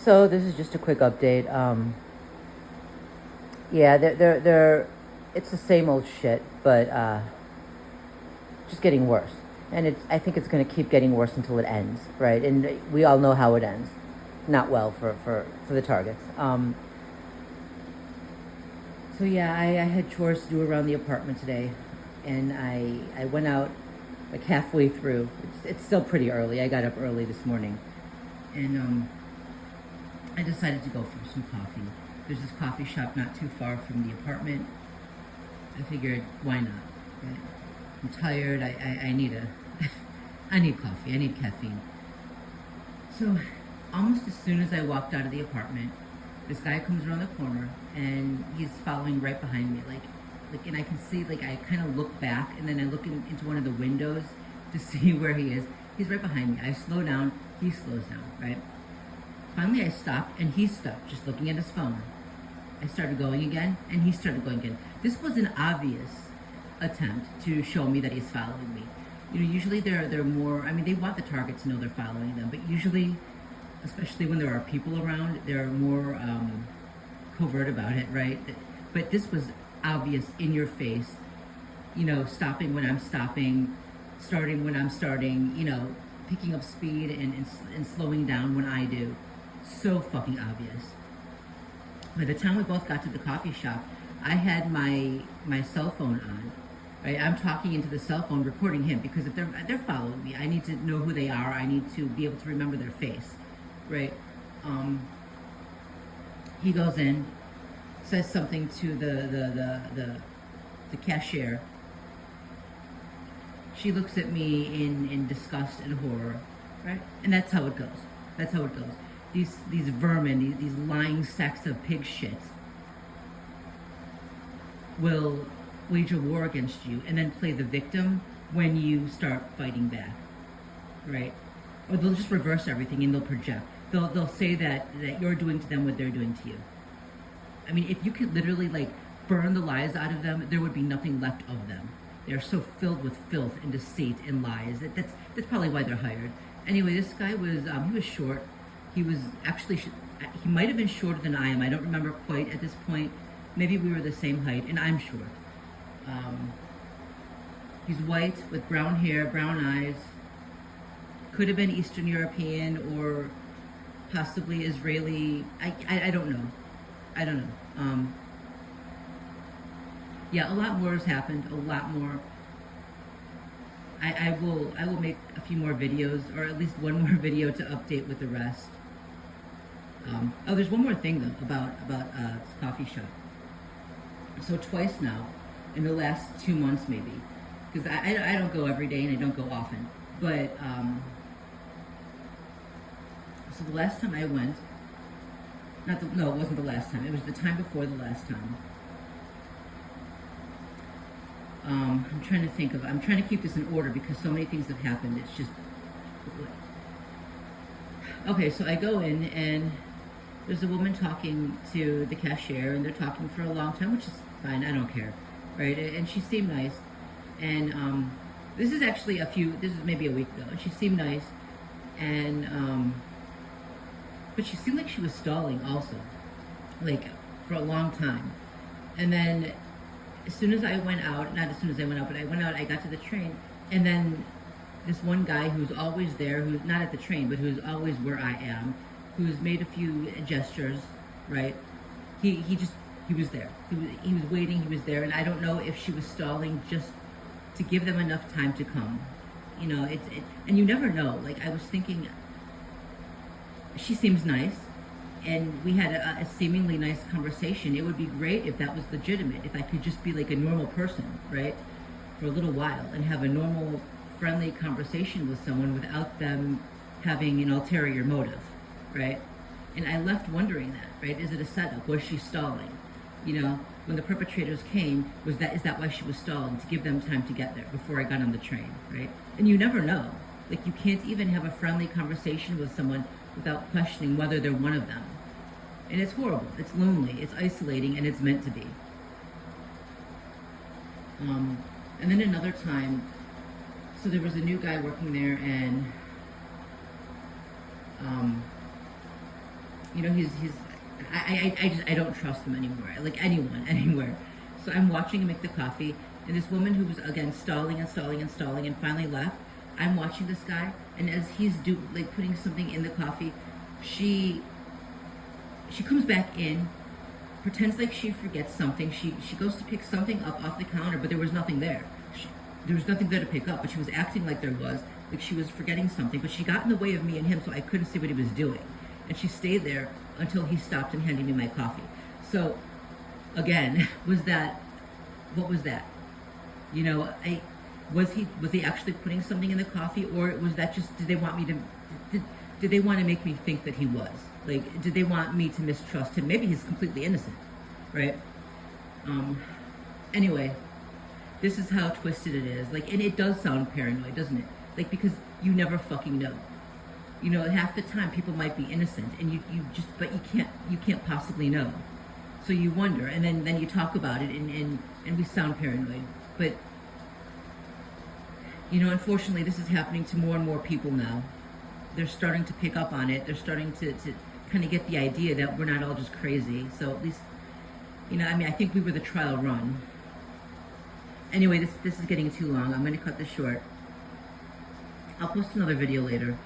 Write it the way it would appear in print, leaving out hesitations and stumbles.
So this is just a quick update. Yeah, it's the same old shit, but just getting worse. And I think it's going to keep getting worse until it ends, right? And we all know how it ends. Not well for the targets. So yeah, I had chores to do around the apartment today, and I went out like halfway through. It's still pretty early. I got up early this morning, and I decided to go for some coffee. There's this coffee shop not too far from the apartment. I figured, why not? Right? I'm tired. I need I need coffee. I need caffeine. So almost as soon as I walked out of the apartment, this guy comes around the corner and he's following right behind me. And I can see, I kind of look back and then I look into one of the windows to see where he is. He's right behind me. I slow down. He slows down, right? Finally, I stopped, and he stopped, just looking at his phone. I started going again, and he started going again. This was an obvious attempt to show me that he's following me. You know, usually they're more, I mean, they want the target to know they're following them, but usually, especially when there are people around, they're more covert about it, right? But this was obvious, in your face, you know, stopping when I'm stopping, starting when I'm starting, you know, picking up speed and slowing down when I do. So fucking obvious. By the time we both got to the coffee shop, I had my cell phone on. Right, I'm talking into the cell phone, recording him, because if they're following me, I need to know who they are. I need to be able to remember their face. Right. He goes in, says something to the cashier. She looks at me in disgust and horror, right? And that's how it goes. That's how it goes. These vermin, these lying sacks of pig shit will wage a war against you and then play the victim when you start fighting back, right? Or they'll just reverse everything and they'll project. They'll say that you're doing to them what they're doing to you. I mean, if you could literally burn the lies out of them, there would be nothing left of them. They're so filled with filth and deceit and lies. That's probably why they're hired. Anyway, this guy was he was short. He was actually he might have been shorter than I am. I don't remember quite at this point. Maybe we were the same height, and I'm short. He's white with brown hair, brown eyes. Could have been Eastern European or possibly Israeli. I don't know. I don't know. Yeah, a lot more has happened. A lot more. I will make a few more videos, or at least one more video to update with the rest. Oh, there's one more thing though about this coffee shop. So twice now, in the last 2 months maybe, because I don't go every day and I don't go often. But so the last time I went, no, it wasn't the last time. It was the time before the last time. I'm trying to keep this in order because so many things have happened. It's just, okay, so I go in and there's a woman talking to the cashier and they're talking for a long time, which is fine. I don't care, right? And she seemed nice. And this is maybe a week ago. And she seemed nice. And, but she seemed like she was stalling also, for a long time. And then as soon as I went out, not as soon as I went out, but I went out, I got to the train, and then this one guy who's always there, who's not at the train, but who's always where I am, who's made a few gestures, right? He was there. He was waiting, he was there, and I don't know if she was stalling just to give them enough time to come. You know, and you never know. I was thinking, she seems nice, and we had a seemingly nice conversation. It would be great if that was legitimate, if I could just be like a normal person, right, for a little while, and have a normal, friendly conversation with someone without them having an ulterior motive, right? And I left wondering that, right? Is it a setup? Was she stalling? You know, when the perpetrators came, is that why she was stalling? To give them time to get there before I got on the train, right? And you never know. You can't even have a friendly conversation with someone without questioning whether they're one of them. And it's horrible, it's lonely, it's isolating, and it's meant to be. And then another time, so there was a new guy working there, and You know, I don't trust him anymore. Like anyone, anywhere. So I'm watching him make the coffee, and this woman who was again stalling and stalling and stalling, and finally left. I'm watching this guy, and as he's putting something in the coffee, she comes back in, pretends like she forgets something. She goes to pick something up off the counter, but there was nothing there. There was nothing there to pick up, but she was acting like there was, like she was forgetting something. But she got in the way of me and him, so I couldn't see what he was doing. And she stayed there until he stopped and handed me my coffee. So, again, what was that? You know, was he actually putting something in the coffee, or was that just, did they want to make me think that he was? Like, did they want me to mistrust him? Maybe he's completely innocent, right? Anyway, this is how twisted it is. Like, and it does sound paranoid, doesn't it? Like, because you never fucking know. You know, half the time people might be innocent, and but you can't possibly know. So you wonder, and then you talk about it, and we sound paranoid. But, you know, unfortunately, this is happening to more and more people now. They're starting to pick up on it. They're starting to kind of get the idea that we're not all just crazy. So at least, you know, I mean, I think we were the trial run. Anyway, this is getting too long. I'm going to cut this short. I'll post another video later.